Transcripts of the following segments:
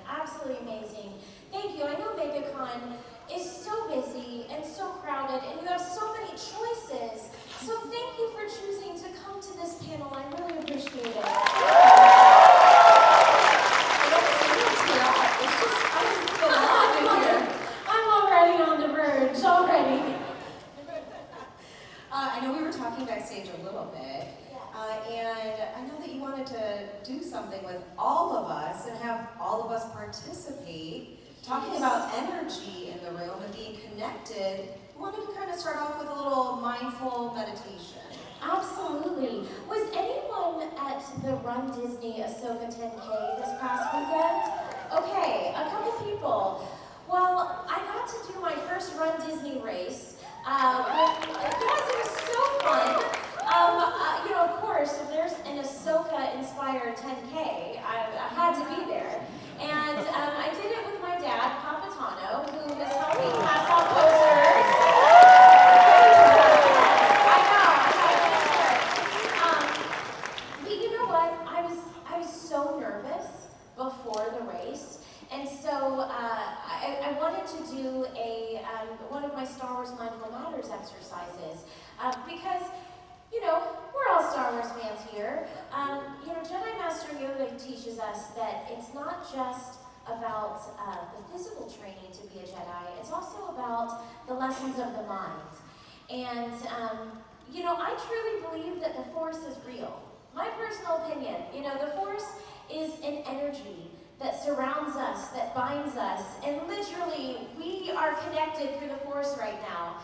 Absolutely amazing. Thank you. I know Megacon is so busy and so crowded, and you have so many choices. So thank you for choosing to come to this panel. I really appreciate it. I'm already on the verge, already. I know we were talking backstage a little bit, and I know that you wanted to do something with all of us and have all of us participate, talking about energy in the room and being connected. I wanted to kind of start off with a little mindful meditation. Absolutely. Was anyone at the Run Disney Ahsoka 10K this past weekend? Okay, a couple people. Well, I got to do my first Run Disney race. Because it was so fun. Of course, if there's an Ahsoka-inspired 10K, I had to be there. And I did it with my dad, Papa Tano, who was helping pass out posters. But you know what? I was so nervous before the race. And so I wanted to do one of my Star Wars Mindful Matters exercises because, we're all Star Wars fans here. Jedi Master Yoda teaches us that it's not just about the physical training to be a Jedi, it's also about the lessons of the mind. And, I truly believe that the Force is real. My personal opinion, the Force is an energy that surrounds us, that binds us, and literally, we are connected through the Force right now.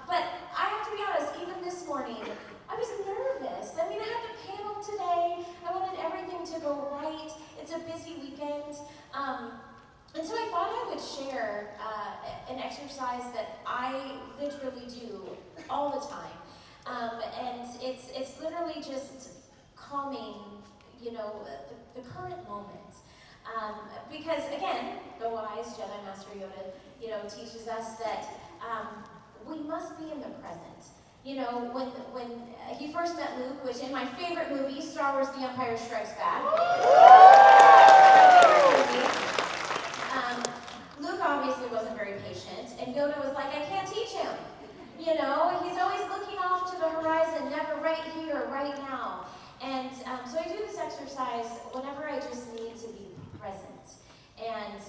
But I have to be honest, even this morning, I was nervous. I had the panel today. I wanted everything to go right. It's a busy weekend. And so I thought I would share an exercise that I literally do all the time. And it's literally just calming, the current moment. Because again, the wise Jedi Master Yoda, teaches us that we must be in the present. When he first met Luke, which in my favorite movie, Star Wars: The Empire Strikes Back, Luke obviously wasn't very patient, and Yoda was like, I can't teach him. He's always looking off to the horizon, never right here, right now. And so I do this exercise whenever I just need to be present and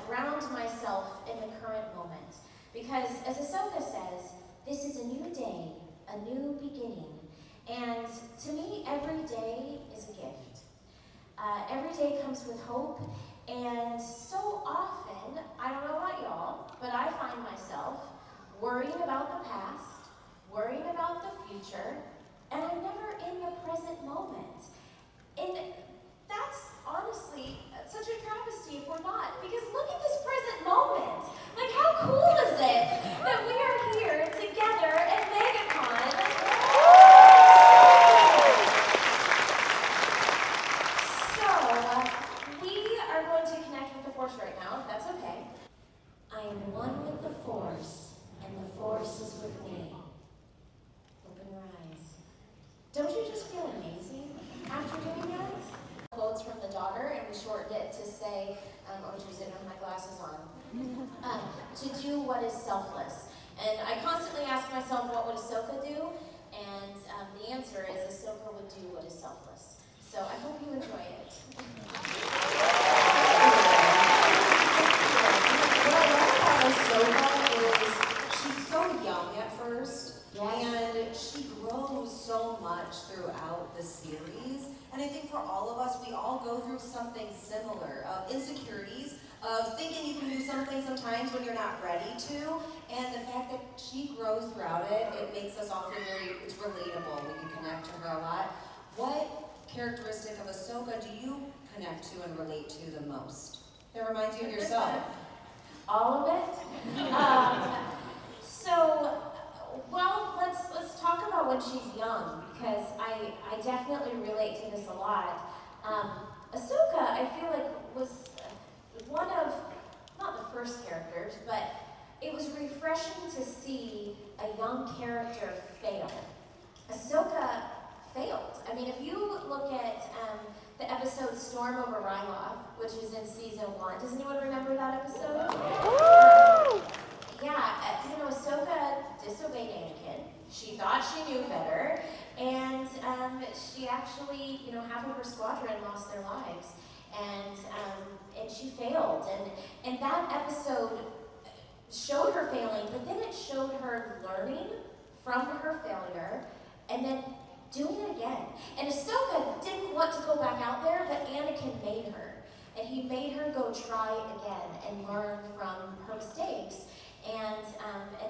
ground myself in the current moment. Because as Ahsoka says, this is a new day, a new beginning. And to me, every day is a gift. Every day comes with hope. And so often, I don't know about y'all, but I find myself worrying about the past, worrying about the future, and I'm never in the present moment. And that's honestly such a travesty if we're not, because look at this present moment. Like, how cool is it that we are here together at Megacon? So, we are going to connect with the Force right now, if that's okay. I am one with the Force, and the Force is with me. Open your eyes. Don't you just feel amazing after doing that? Quotes from the daughter, and we shortened it to say, which is in with my glasses on, to do what is selfless. And I constantly ask myself, what would Ahsoka do? And the answer is Ahsoka would do what is selfless. So I hope you enjoy it. What I love about Ahsoka is she's so young at first, and she grows so much throughout the series. And I think for all of us, we all go through something similar, of insecurities, of thinking you can do something sometimes when you're not ready to. And the fact that she grows throughout it, it makes us all feel it's relatable. We can connect to her a lot. What characteristic of Ahsoka do you connect to and relate to the most? That reminds you of yourself? All of it? Let's talk about when she's young, because I definitely relate to this a lot. Ahsoka, I feel like, was one of, not the first characters, but it was refreshing to see a young character fail. Ahsoka failed. If you look at the episode Storm over Ryloth, which which is in season 1. Does anyone remember that episode? Ahsoka disobeyed Anakin. She thought she knew better, and she actually, half of her squadron lost their lives, and she failed. And that episode showed her failing, but then it showed her learning from her failure, and then doing it again. And Ahsoka didn't want to go back out there, but Anakin made her. And he made her go try again and learn from her mistakes. And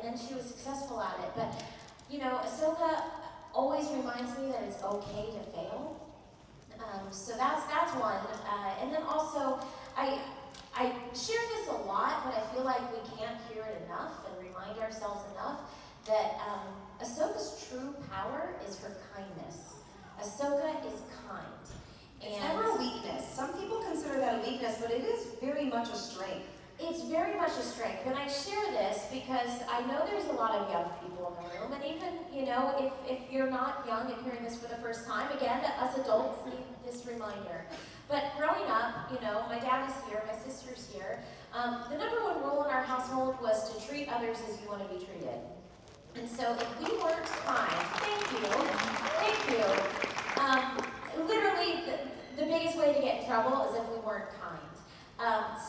then she was successful at it. But, Ahsoka always reminds me that it's okay to fail. So that's one. And then also, I share this a lot, but I feel like we can't hear it enough and remind ourselves enough that Ahsoka's true power is her kindness. Ahsoka is kind. It's never a weakness. Some people consider that a weakness, but it is very much a strength. It's very much a strength, and I share this because I know there's a lot of young people in the room, and even, if you're not young and hearing this for the first time, again, us adults need this reminder. But growing up, my dad is here, my sister's here. The number one rule in our household was to treat others as you want to be treated. And so if we weren't kind, thank you. Literally, the biggest way to get in trouble is if we weren't kind.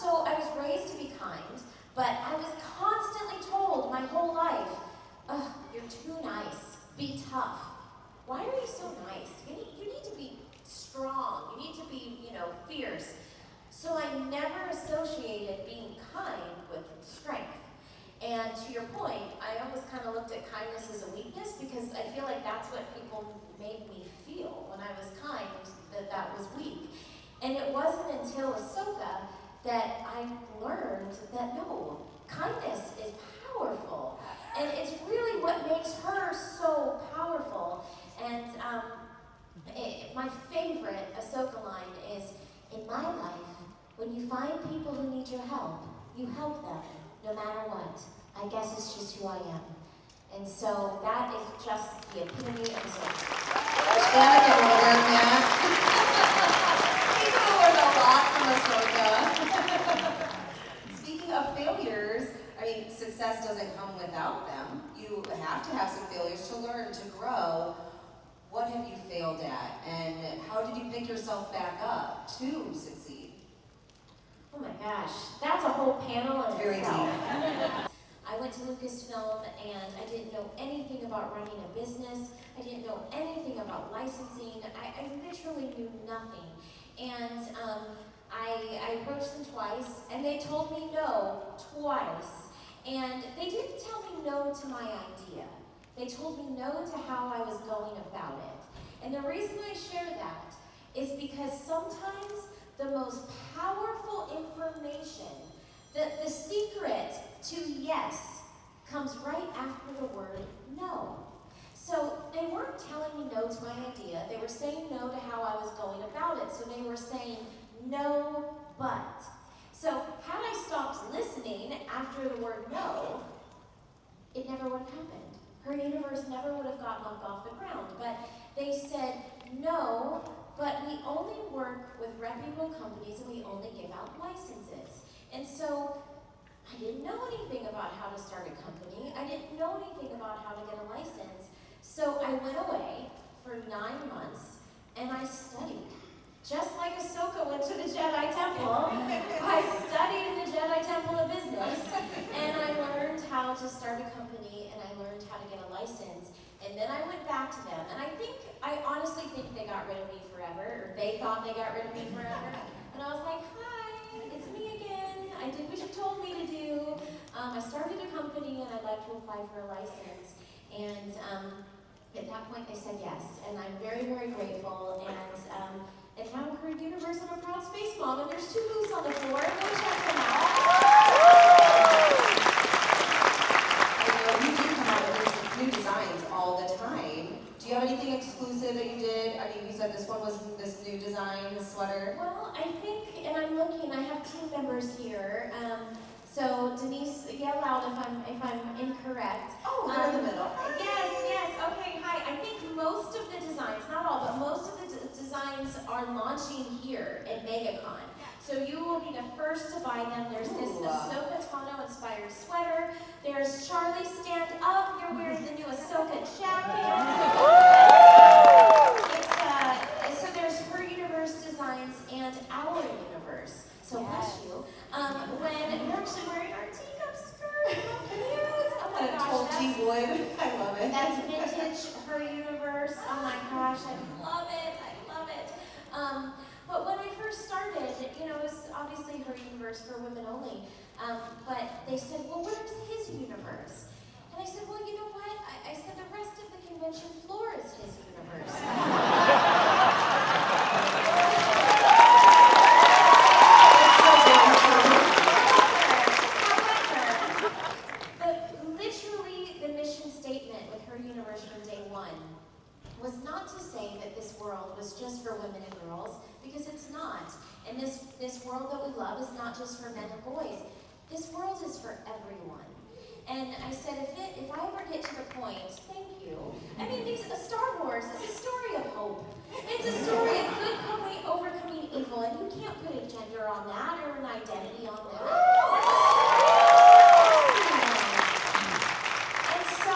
So I was raised to be kind, but I was constantly told my whole life, you're too nice, be tough. Why are you so nice? You need to be strong, you need to be, fierce. So I never associated being kind with strength. And to your point, I always kind of looked at kindness as a weakness because I feel like that's what people made me feel when I was kind, that was weak. And it wasn't until Ahsoka that I learned that no, kindness is powerful. And it's really what makes her so powerful. And my favorite Ahsoka line is, in my life, when you find people who need your help, you help them, no matter what. I guess it's just who I am. And so that is just the epitome of Ahsoka. Danica will learn that. People learn a lot from Ahsoka. Speaking of failures, success doesn't come without them. You have to have some failures to learn, to grow. What have you failed at, and how did you pick yourself back up to succeed? Oh my gosh, that's a whole panel in Very itself. deep. I went to Lucasfilm and I didn't know anything about running a business. I didn't know anything about licensing. I literally knew nothing. And I approached them twice and they told me no twice. And they didn't tell me no to my idea. They told me no to how I was going about it. And the reason I share that is because sometimes the most powerful information, the secret to yes, comes right after the word no. So they weren't telling me no to my idea. They were saying no to how I was going about it. So they were saying no, but. So had I stopped listening after the word no, it never would have happened. Her universe never would have gotten off the ground. But they said no, but we only work with reputable companies and we only give out licenses. And so I didn't know anything about how to start a company. I didn't know anything about how to get a license. So I went away for 9 months and I studied. Just like Ahsoka went to the Jedi Temple, I studied in the Jedi Temple of Business, and I learned how to start a company, and I learned how to get a license, and then I went back to them, and I honestly think they got rid of me forever, or they thought they got rid of me forever, and I was like, hi, it's me again, I did what you told me to do, I started a company, and I'd like to apply for a license, and at that point they said yes, and I'm very, very grateful, and now Career Universe, I'm a proud space mom, and there's 2 booths on the floor. Go check them out. I know you do come out with new designs all the time. Do you have anything exclusive that you did? You said this one was this new design, this sweater. Well, I think, and I'm looking, I have team members here. So Denise, yell out if I'm incorrect. Oh, they're in the middle. Yes, okay, hi. I think most of the designs, not all, but most of the designs are launching here at Megacon. So you will be the first to buy them. There's this Ahsoka Tano inspired sweater. There's Charlie Stand Up. You're wearing the new Ahsoka jacket. So there's her universe designs and our universe. So bless you. When you're actually wearing our teacup skirt. How cute. Oh my gosh. Wood. I love it. That's vintage her universe. Oh my gosh, I love it. I love it. But when I first started, you know, it was obviously her universe for women only. But they said, well, where's his universe? And I said, well, you know what? I said the rest of the convention floor is his universe. Literally, the mission statement with her universe from day one was not to say that this world was just for women and girls, because it's not. And this world that we love is not just for men and boys. This world is for everyone. And I said, if I ever get to the point, thank you. I mean, Star Wars is a story of hope. It's a story of good overcoming evil, and you can't put a gender on that or an identity on that. And so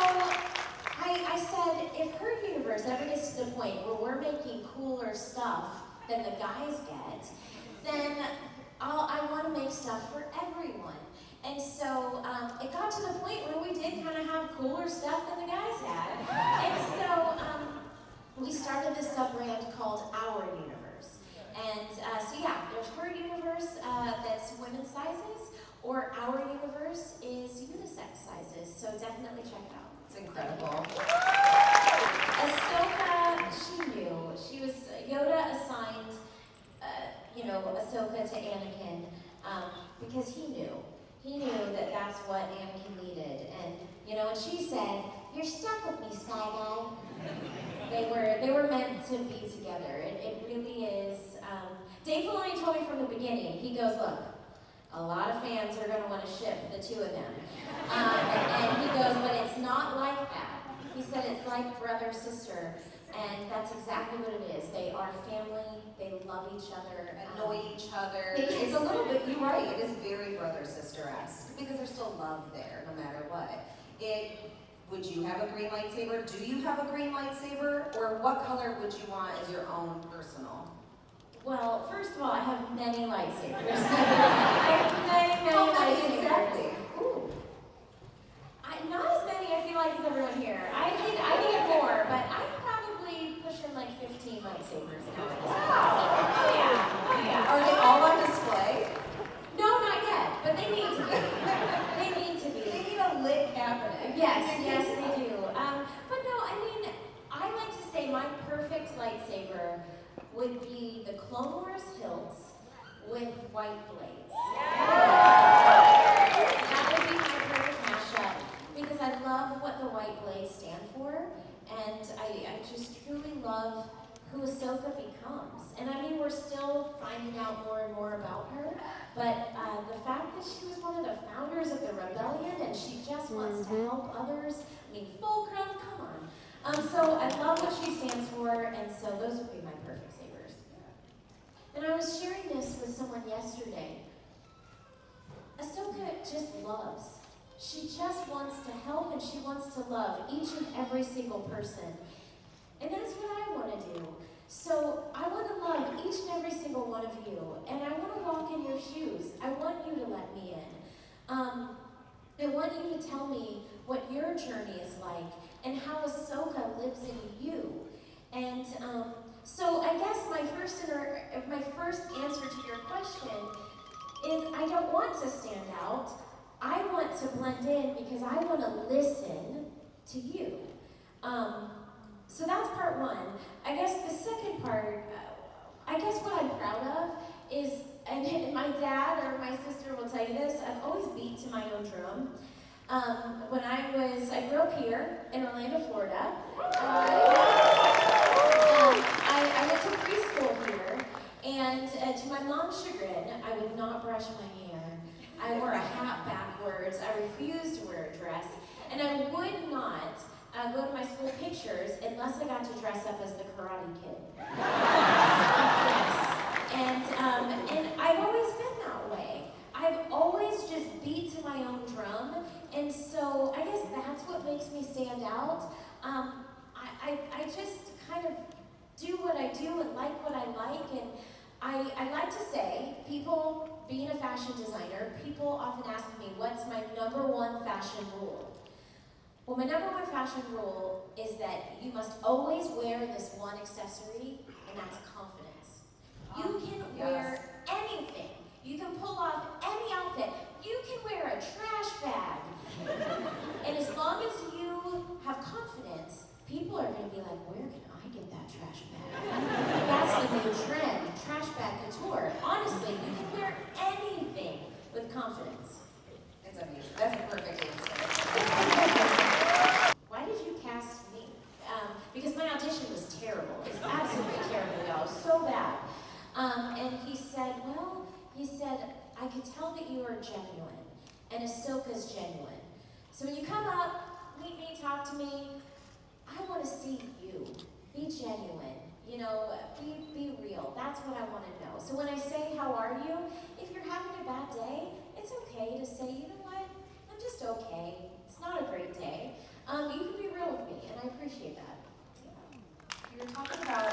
I said, if her universe ever gets to the point where we're making cooler stuff than the guys get, then I want to make stuff for everyone. And so it got to the point where we did kind of have cooler stuff than the guys had. And so we started this sub-brand called Our Universe. And so yeah, there's her universe that's women's sizes, or Our Universe is unisex sizes. So definitely check it out. It's incredible. Ahsoka, she knew. Yoda assigned, Ahsoka to Anakin because he knew. He knew that that's what Anakin needed. And, and she said, you're stuck with me, Sky Guy. They were meant to be together. It really is. Dave Filoni told me from the beginning, he goes, look, a lot of fans are going to want to ship the two of them. And he goes, but it's not like that. He said it's like brother, sister. And that's exactly what it is. They are family. They love each other. Annoy each other. It's a little bit, you're right, it is very brother-sister-esque, because there's still love there, no matter what. Would you have a green lightsaber? Do you have a green lightsaber? Or what color would you want as your own personal? Well, first of all, I have many lightsabers. I have many lightsabers. Exactly. Ooh. Not as many, I feel like, as everyone here. I need more, but I'm probably pushing like 15 lightsabers now. Wow. Oh yeah. Are they all on display? No, not yet, but they need to be. They need to be. They need a lit cabinet. Yes, they do. But no, I mean, I like to say my perfect lightsaber would be the Clone Wars hilts with white blades. That would be my perfect mashup, because I love what the white blades stand for, and I just truly love who Ahsoka becomes. And I mean, we're still finding out more and more about her, but the fact that she was one of the founders of the rebellion and she just wants to help others, I mean, fulcrum, come on. So I love what she stands for, and so those would be my perfect sabers. And I was sharing this with someone yesterday. Ahsoka just loves. She just wants to help, and she wants to love each and every single person. And that's what I want to do. So I want to love each and every single one of you, and I want to walk in your shoes. I want you to let me in. I want you to tell me what your journey is like and how Ahsoka lives in you. And so I guess my first answer to your question is I don't want to stand out. I want to blend in because I want to listen to you. So that's part one. I guess the second part, I guess what I'm proud of is, and my dad or my sister will tell you this, I've always beat to my own drum. When I grew up here in Orlando, Florida. I went to preschool here, and to my mom's chagrin, I would not brush my hair. I wore a hat backwards. I refused to wear a dress, and I would not go to my school pictures unless I got to dress up as the Karate Kid. Yes. And I've always been that do and like what I like. And I like to say, people, being a fashion designer, people often ask me, what's my number one fashion rule? Well, my number one fashion rule is that you must always wear this one accessory, and that's confidence. You can wear anything. You can pull off any outfit. You can wear a trash bag. And as long as you have confidence, people are going to be like, where can I get that trash bag? That's the new trend, trash bag couture. Honestly, you can wear anything with confidence. It's amazing. That's a perfect answer. Why did you cast me? Because my audition was terrible. It was absolutely terrible, y'all. So bad. And he said, I could tell that you are genuine, and Ahsoka's genuine. So when you come up, meet me, talk to me, I want to see you. Be genuine. You know, be real. That's what I want to know. So when I say, how are you? If you're having a bad day, it's okay to say, you know what? I'm just okay. It's not a great day. You can be real with me, and I appreciate that. You were talking about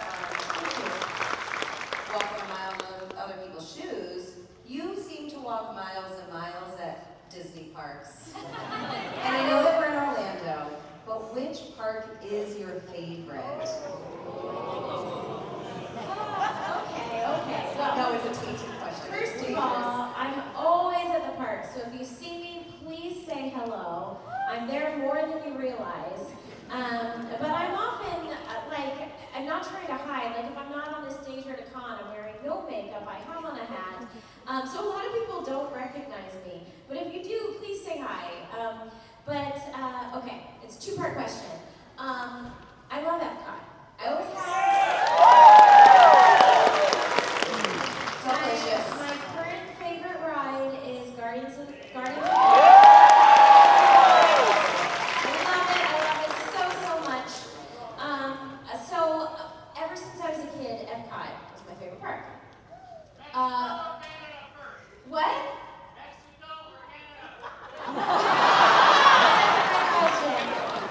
walking a mile in other people's shoes. You seem to walk miles and miles at Disney parks. And I know that we're in Orlando, but which park is your favorite? Okay. Well, no, it's a tainted question. First of all, I'm always at the park, so if you see me, please say hello. I'm there more than you realize. But I'm often, I'm not trying to hide. Like, if I'm not on the stage or at a con, I'm wearing no makeup, I have on a hat. So a lot of people don't recognize me. But if you do, please say hi. Okay, it's a two-part question. I love Epcot. I always have. Delicious. My current favorite ride is Guardians of the ever since I was a kid, Epcot was my favorite park. What?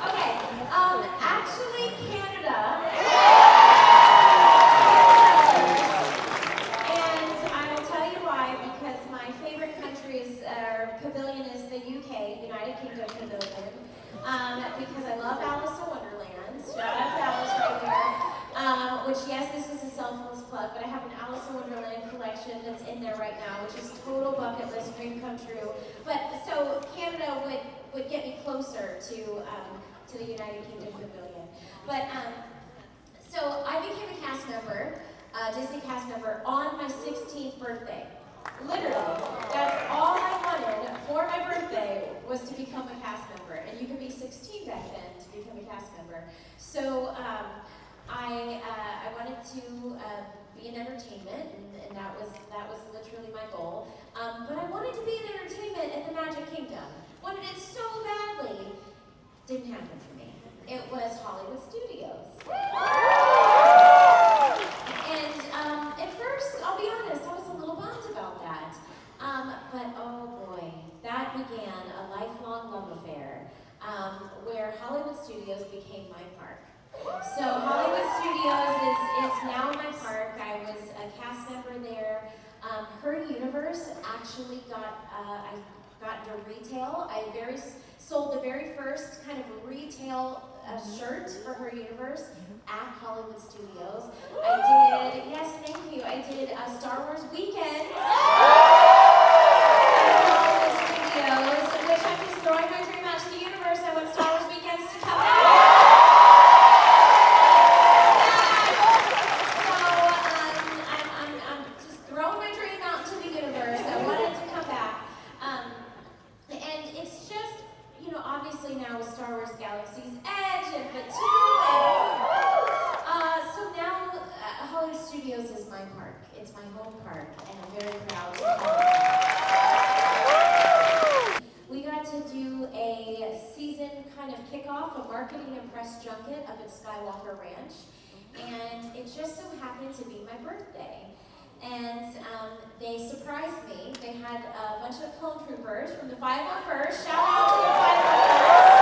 Okay, actually Canada. And I will tell you why, because my favorite country's pavilion is the UK, United Kingdom Pavilion. Because I love Alice in Wonderland. Shout out to Alice right there. Which, yes, this is a selfless plug, but I have an Alice in Wonderland collection that's in there right now, which is total bucket list, dream come true. But so Canada would get me closer to the United Kingdom Pavilion. But so I became a cast member, Disney cast member, on my 16th birthday. Literally, that's all I wanted for my birthday was to become a cast member, and you could be 16 back then to become a cast member. So I wanted to be in entertainment, and that was literally my goal. But I wanted to be in entertainment at the Magic Kingdom. Wanted it so badly. Didn't happen for me. It was Hollywood Studios. And at first, I'll be honest, I was a little bummed about that. But oh boy, that began a lifelong love affair where Hollywood Studios became my park. So Hollywood Studios is now my park. I was a cast member there. Her universe actually got into retail. I sold the very first kind of retail shirt for her universe at Hollywood Studios. Yes, thank you. I did Star Wars Weekend at Hollywood Studios, which I'm just throwing my dream out to the universe. I want Star Wars Weekends to come out. Now with Star Wars Galaxy's Edge and the 2 so now Hollywood Studios is my park. It's my home park, and I'm very proud to call it. We got to do a season kind of kickoff, a marketing and press junket up at Skywalker Ranch, and it just so happened to be my birthday. And they surprised me. They had a bunch of clone troopers from the 501st. Shout out to the 501st.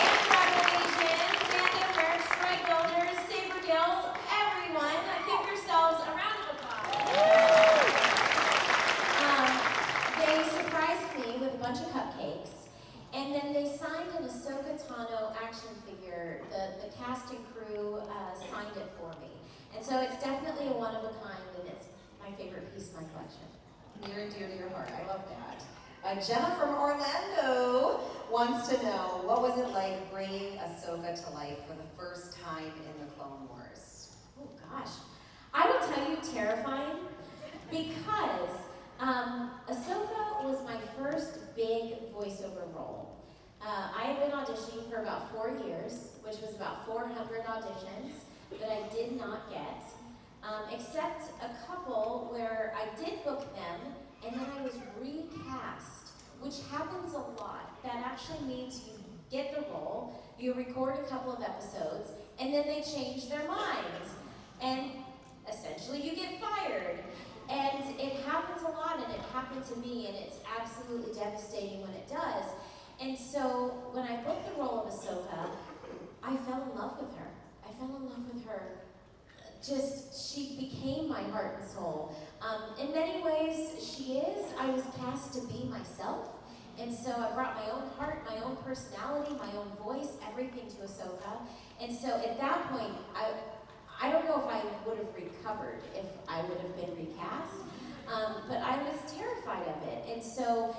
And Tribal Nation, Band of Mercs, Strike Builders, Saber Guild, everyone. bunch of cupcakes, and then they signed an Ahsoka Tano action figure. The cast and crew signed it for me. And so it's definitely a one of a kind, and it's my favorite piece of my collection. Near and dear to your heart. I love that. Jenna from Orlando wants to know, what was it like bringing Ahsoka to life for the first time in the Clone Wars? Oh gosh, I will tell you, terrifying, because Ahsoka was my first big voiceover role. I had been auditioning for about 4 years, which was about 400 auditions that I did not get, except a couple where I did book them, and then I was recast, which happens a lot. That actually means you get the role, you record a couple of episodes, and then they change their minds. And essentially you get fired. And it happens a lot, and it happened to me, and it's absolutely devastating when it does. And so when I booked the role of Ahsoka, I fell in love with her. I fell in love with her. She became my heart and soul. In many ways, she is. I was cast to be myself. And so I brought my own heart, my own personality, my own voice, everything to Ahsoka. And so at that point, I don't know if I would have recovered if I would have been recast, but I was terrified of it. And so,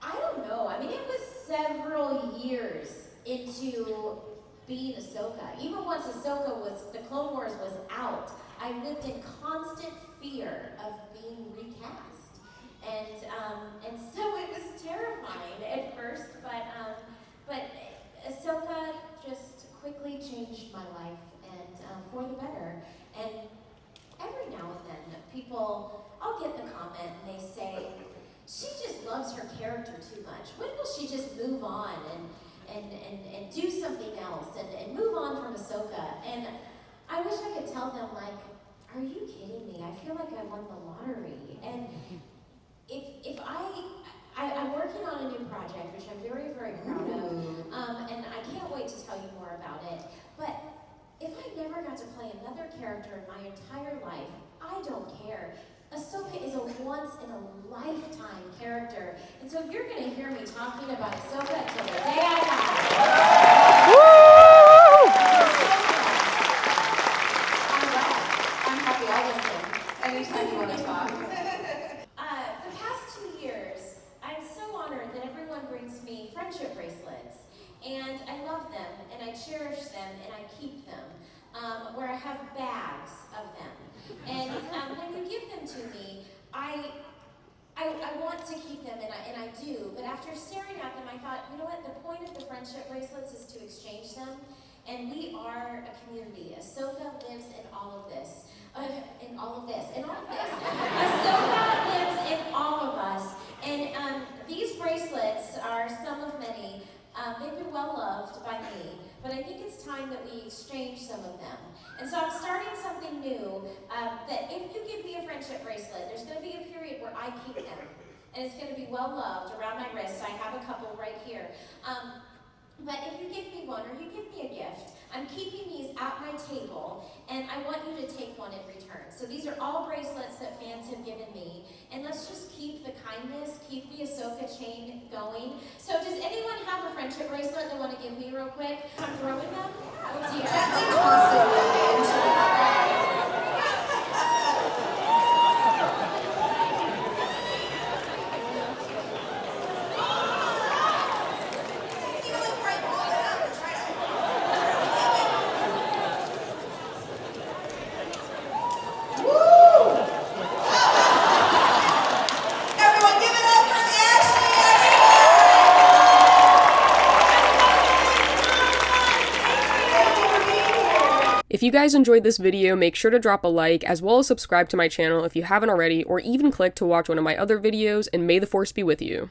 I don't know, I mean, it was several years into being Ahsoka. Even once the Clone Wars was out, I lived in constant fear of being recast. And so it was terrifying at first, but Ahsoka just quickly changed my life, and for the better. And every now and then, I'll get the comment, and they say, she just loves her character too much. When will she just move on and do something else and move on from Ahsoka? And I wish I could tell them, like, are you kidding me? I feel like I won the lottery. And if I'm working on a new project, which I'm very, very proud of, and I can't wait to tell you more about it. But if I never got to play another character in my entire life, I don't care. Ahsoka is a once-in-a-lifetime character. And so you're going to hear me talking about Ahsoka until the day I die. I'm happy I'll listen anytime you want to talk. The past 2 years, I'm so honored that everyone brings me friendship bracelets. And I love them, and I cherish them, and I keep them, where I have bags of them. And when you give them to me, I want to keep them, and I do. But after staring at them, I thought, you know what? The point of the friendship bracelets is to exchange them. And we are a community. Ahsoka lives in all of this. In all of this. Ahsoka lives in all of us. And these bracelets are some of many. They've been well loved by me, but I think it's time that we exchange some of them. And so I'm starting something new, that if you give me a friendship bracelet, there's going to be a period where I keep them. And it's going to be well loved around my wrist. I have a couple right here. But if you give me one, or you give me a gift, I'm keeping these at my table, and I want you to take one in return. So these are all bracelets that fans have given me, and let's just keep the kindness, keep the Ahsoka chain going. So does anyone have a friendship bracelet they want to give me real quick? I'm throwing them? Oh dear. Gently toss it into the crowd. If you guys enjoyed this video, make sure to drop a like, as well as subscribe to my channel if you haven't already, or even click to watch one of my other videos, and may the Force be with you.